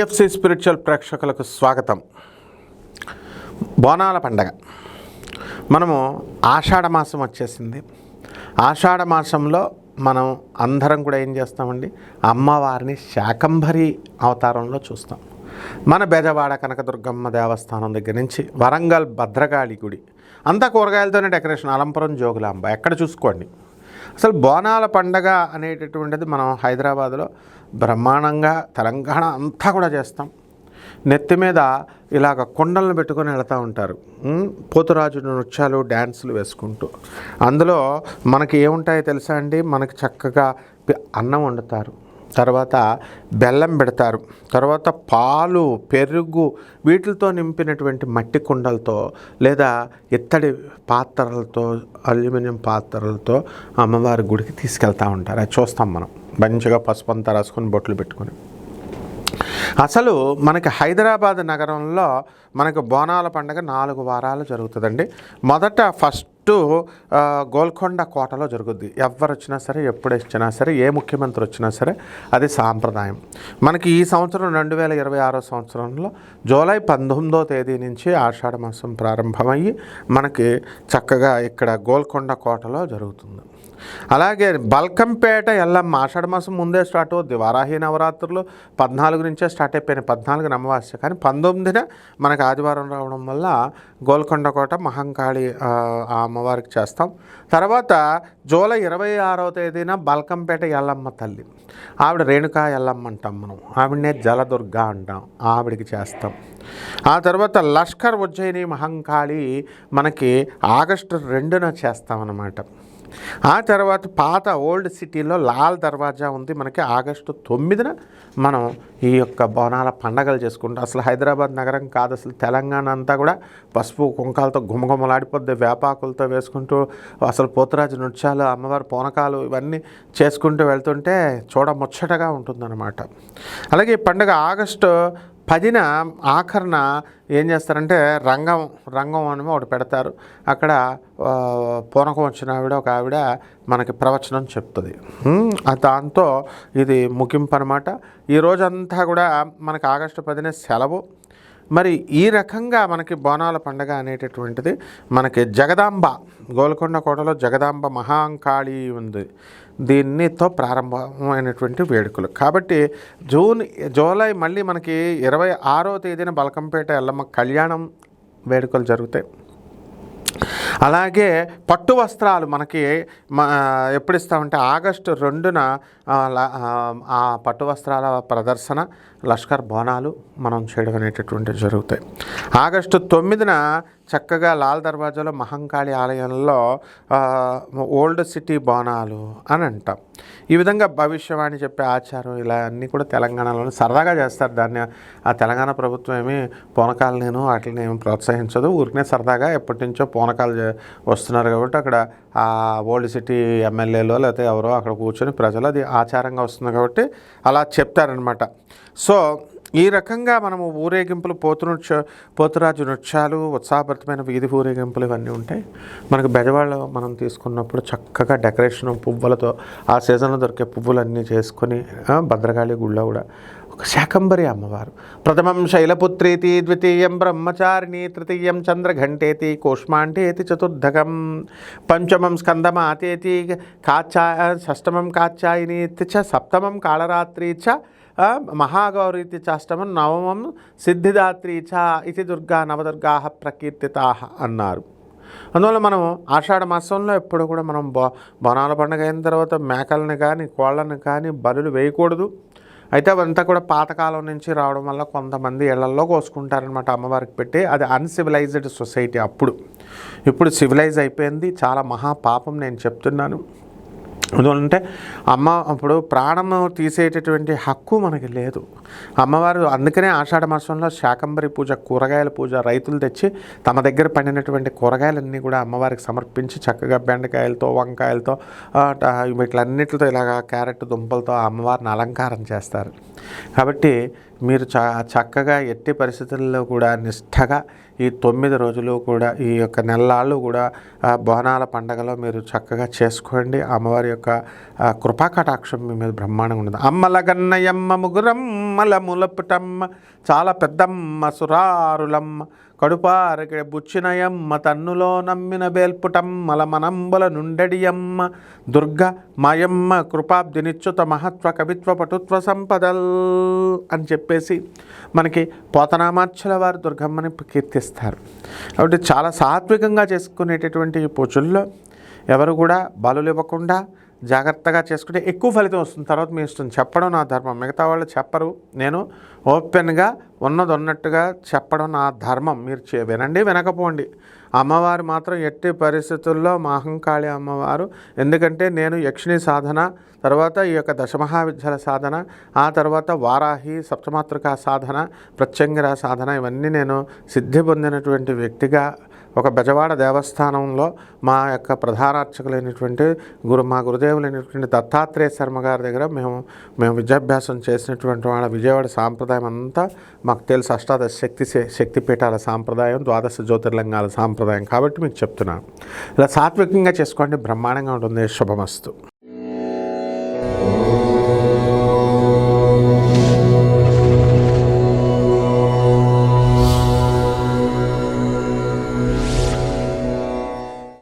TFC spiritual ప్రేక్షకులకు స్వాగతం. బోనాల పండగ మనము ఆషాఢ మాసం వచ్చేసింది. ఆషాఢ మాసంలో మనం అందరం కూడా ఏం చేస్తామండి, అమ్మవారిని శాకంభరి అవతారంలో చూస్తాం. మన బెజవాడ కనకదుర్గమ్మ దేవస్థానం దగ్గర నుంచి వరంగల్ భద్రకాళి గుడి అంతా కూరగాయలతోనే డెకరేషన్, అలంపురం జోగులాంబ ఎక్కడ చూసుకోండి. అసలు బోనాల పండగ అనేటటువంటిది మనం హైదరాబాద్లో బ్రహ్మాండంగా, తెలంగాణ అంతా కూడా చేస్తాం. నెత్తి మీద ఇలాగ కొండలను పెట్టుకొని వెళ్తూ ఉంటారు. పోతురాజు నృత్యాలు, డ్యాన్సులు వేసుకుంటూ. అందులో మనకి ఏముంటాయో తెలుసా అండి, మనకి చక్కగా అన్నం వండుతారు, తర్వాత బెల్లం పెడతారు, తర్వాత పాలు, పెరుగు వీటితో నింపినటువంటి మట్టి కుండలతో లేదా ఇత్తడి పాత్రలతో, అల్యూమినియం పాత్రలతో అమ్మవారి గుడికి తీసుకెళ్తూ ఉంటారు. అది చూస్తాం మనం. మంచిగా పసుపు అంతా రాసుకొని బొట్లు పెట్టుకొని. అసలు మనకి హైదరాబాద్ నగరంలో మనకు బోనాల పండుగ 4 వారాలు జరుగుతుందండి. మొదట ఫస్ట్ గోల్కొండ కోటలో జరుగుద్ది. ఎవరు వచ్చినా సరే, ఎప్పుడు వచ్చినా సరే, ఏ ముఖ్యమంత్రి వచ్చినా సరే అది సాంప్రదాయం. మనకి ఈ సంవత్సరం 2026 సంవత్సరంలో జూలై 19వ తేదీ నుంచి ఆషాఢ మాసం ప్రారంభమయ్యి మనకి చక్కగా ఇక్కడ గోల్కొండ కోటలో జరుగుతుంది. అలాగే బల్కంపేట ఎల్లమ్మ ఆషాఢ మాసం ముందే స్టార్ట్ అవుద్ది. వారాహి నవరాత్రులు 14 నుంచే స్టార్ట్ అయిపోయినాయి. 14 అమావాస్య, కానీ 19న మనకు ఆదివారం రావడం వల్ల గోల్కొండ కోట మహంకాళి ఆ అమ్మవారికి చేస్తాం. తర్వాత జూలై 26వ తేదీన బల్కంపేట ఎల్లమ్మ తల్లి, ఆవిడ రేణుకా ఎల్లమ్మ అంటాం మనం, ఆవిడనే జలదుర్గ అంటాం, ఆవిడికి చేస్తాం. ఆ తర్వాత లష్కర్ ఉజ్జయిని మహంకాళి మనకి ఆగస్టు 2న చేస్తామన్నమాట. ఆ తర్వాత పాత ఓల్డ్ సిటీలో లాల్ దర్వాజా ఉంది, మనకి ఆగస్టు 9న మనం ఈ యొక్క బోనాల పండగలు చేసుకుంటాం. అసలు హైదరాబాద్ నగరం కాదు, అసలు తెలంగాణ అంతా కూడా పసుపు కుంకాలతో గుమగుమలాడిపోద్ది, వేపాకులతో వేసుకుంటూ అసలు పోతురాజు నృత్యాలు, అమ్మవారి పూనకాలు ఇవన్నీ చేసుకుంటూ వెళ్తుంటే చూడముచ్చటగా ఉంటుందన్నమాట. అలాగే ఈ పండుగ ఆగస్టు 10న ఆఖరణ ఏం చేస్తారంటే రంగం అని ఒకటి పెడతారు. అక్కడ పూనకం వచ్చిన ఒక ఆవిడ మనకి ప్రవచనం చెప్తుంది. దాంతో ఇది ముగింపు అనమాట. ఈ రోజంతా కూడా మనకి ఆగస్టు 10న సెలవు. మరి ఈ రకంగా మనకి బోనాల పండుగ అనేటటువంటిది మనకి జగదాంబ, గోల్కొండ కోటలో జగదాంబ మహాంకాళి ఉంది, దీనితో ప్రారంభమైనటువంటి వేడుకలు. కాబట్టి జూలై మళ్ళీ మనకి 26వ తేదీన బల్కంపేట ఎల్లమ్మ కళ్యాణం వేడుకలు జరుగుతాయి. అలాగే పట్టు వస్త్రాలు మనకి ఎప్పుడు ఇస్తామంటే ఆగస్టు 2న ఆ పట్టు వస్త్రాల ప్రదర్శన, లష్కర్ బోనాలు మనం చేయడం అనేటటువంటివి జరుగుతాయి. ఆగస్టు 9న చక్కగా లాల్ దర్వాజాలో మహంకాళి ఆలయంలో ఓల్డ్ సిటీ బోనాలు అని అంటాం. ఈ విధంగా భవిష్యవాణి చెప్పే ఆచారం ఇలా అన్నీ కూడా తెలంగాణలో సరదాగా చేస్తారు. దాన్ని ఆ తెలంగాణ ప్రభుత్వం ఏమీ పూనకాలనేను వాటిని ఏమి ప్రోత్సహించదు. ఊరికనే సరదాగా ఎప్పటి నుంచో పూనకాలు వస్తున్నారు కాబట్టి అక్కడ ఆ ఓల్డ్ సిటీ ఎమ్మెల్యేలో లేకపోతే ఎవరో అక్కడ కూర్చొని ప్రజలు అది ఆచారంగా వస్తుంది కాబట్టి అలా చెప్తారనమాట. సో ఈ రకంగా మనము ఊరేగింపులు, పోతురాజు నృత్యాలు, ఉత్సాహభరితమైన వీధి ఊరేగింపులు ఇవన్నీ ఉంటాయి. మనకు బెజవాడలో మనం తీసుకున్నప్పుడు చక్కగా డెకరేషన్ పువ్వులతో ఆ సీజన్లో దొరికే పువ్వులన్నీ చేసుకొని భద్రకాళి గుళ్ళో కూడా ఒక శాకంభరి అమ్మవారు, ప్రథమం శైలపుత్రేతి, ద్వితీయం బ్రహ్మచారిణి, తృతీయం చంద్రఘంటేతి, కూష్మాంటేతి, చతుర్థకం పంచమం స్కందమాతేతి, షష్టమం కాత్యాయని చ, సప్తమం కాళరాత్రి చ, మహాగౌరీతి చాష్టమం, నవమం సిద్ధిదాత్రి చ ఇది దుర్గా నవదుర్గా ప్రకీర్తితా అన్నారు. అందువల్ల మనం ఆషాఢ మాసంలో ఎప్పుడు కూడా మనం బోనాల పండుగ అయిన తర్వాత మేకలను కానీ కోళ్ళను కానీ బలులు వేయకూడదు. అయితే అవంతా కూడా పాతకాలం నుంచి రావడం వల్ల కొంతమంది ఇళ్లల్లో కోసుకుంటారనమాట అమ్మవారికి పెట్టి. అది అన్సివిలైజ్డ్ సొసైటీ. ఇప్పుడు సివిలైజ్ అయిపోయింది. చాలా మహాపాపం నేను చెప్తున్నాను. ఎందుకంటే ఇప్పుడు ప్రాణము తీసేటటువంటి హక్కు మనకి లేదు. అమ్మవారు అందుకనే ఆషాఢ మాసంలో శాకంబరి పూజ, కూరగాయల పూజ, రైతులు తెచ్చి తమ దగ్గర పండినటువంటి కూరగాయలన్నీ కూడా అమ్మవారికి సమర్పించి చక్కగా బెండకాయలతో, వంకాయలతో, వీటిలన్నిటితో ఇలాగా క్యారెట్ దుంపలతో అమ్మవారిని అలంకారం చేస్తారు. కాబట్టి మీరు చక్కగా ఎట్టి పరిస్థితుల్లో కూడా నిష్ఠగా ఈ 9 రోజులు కూడా ఈ యొక్క నెలలాళ్ళు కూడా బోనాల పండగలో మీరు చక్కగా చేసుకోండి. అమ్మవారి యొక్క కృపాకటాక్షం మీ మీద బ్రహ్మాండంగా ఉండదు. అమ్మల గన్నయమ్మ ముగురమ్మల ములపుటమ్మ చాలా పెద్దమ్మ సురారులమ్మ కడుపారకి బుచ్చినయమ్మ తన్నులో నమ్మిన బేల్పుటమ్మల మనంబల నుండడియమ్మ దుర్గ మాయమ్మ కృపాబ్దినిచ్యుత మహత్వ కవిత్వ పటుత్వ సంపదల్ అని చెప్పేసి మనకి పోతనామాచ్యుల వారు దుర్గమ్మని కీర్తిస్తారు. కాబట్టి చాలా సాత్వికంగా చేసుకునేటటువంటి ఈ పూజల్లో ఎవరు కూడా బలులు ఇవ్వకుండా జాగ్రత్తగా చేసుకుంటే ఎక్కువ ఫలితం వస్తుంది. తర్వాత మీ ఇష్టం, చెప్పడం నా ధర్మం. మిగతా వాళ్ళు చెప్పరు, నేను ఓపెన్గా ఉన్నది ఉన్నట్టుగా చెప్పడం నా ధర్మం. మీరు వినండి, వినకపోండి. అమ్మవారు మాత్రం ఎట్టి పరిస్థితుల్లో మహంకాళి అమ్మవారు, ఎందుకంటే నేను యక్షిణి సాధన, తర్వాత ఈ యొక్క దశమహావిద్యల సాధన, ఆ తర్వాత వారాహి సప్తమాతృకా సాధన, ప్రత్యంగిర సాధన, ఇవన్నీ నేను సిద్ధి పొందినటువంటి వ్యక్తిగా ఒక బెజవాడ దేవస్థానంలో మా యొక్క ప్రధానార్చకులైనటువంటి మా గురుదేవులైనటువంటి దత్తాత్రేయ శర్మ గారి దగ్గర మేము విద్యాభ్యాసం చేసినటువంటి వాళ్ళ విజయవాడ సాంప్రదాయం అంతా మాకు తెలుసు. అష్టాదశ శక్తిపీఠాల సాంప్రదాయం, ద్వాదశ జ్యోతిర్లింగాల సాంప్రదాయం. కాబట్టి మీకు చెప్తున్నాను, ఇలా సాత్వికంగా చేసుకోండి, బ్రహ్మాండంగా ఉంటుంది. శుభమస్తు.